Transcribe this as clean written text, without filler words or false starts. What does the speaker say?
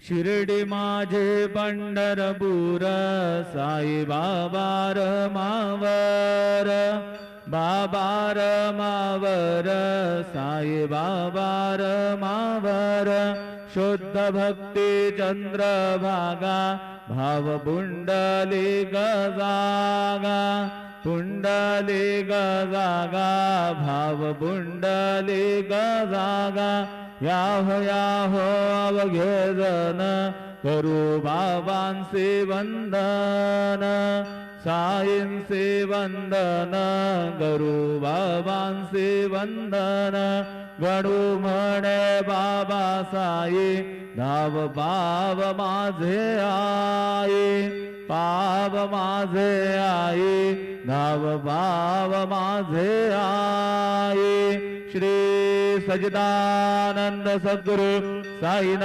शिर्डी माझे पंढरपूर साई बाबा रमावर, बाबा रमावर साई बाबा रमावर, शुद्ध भक्ती चंद्रभागा भाव पुंडलिक जागा, पुंडलिक जागा भाव पुंडलिक जागा, याहो याहो अवघे जन करू बाबांचे वंदन, साईंचे वंदन करू बाबांचे वंदन, गणू म्हणे बाबा साई धाव पाव माझे आई, पाव माझे आई धाव पाव माझे आई। श्री सच्चिदानंद सद्गुरु साई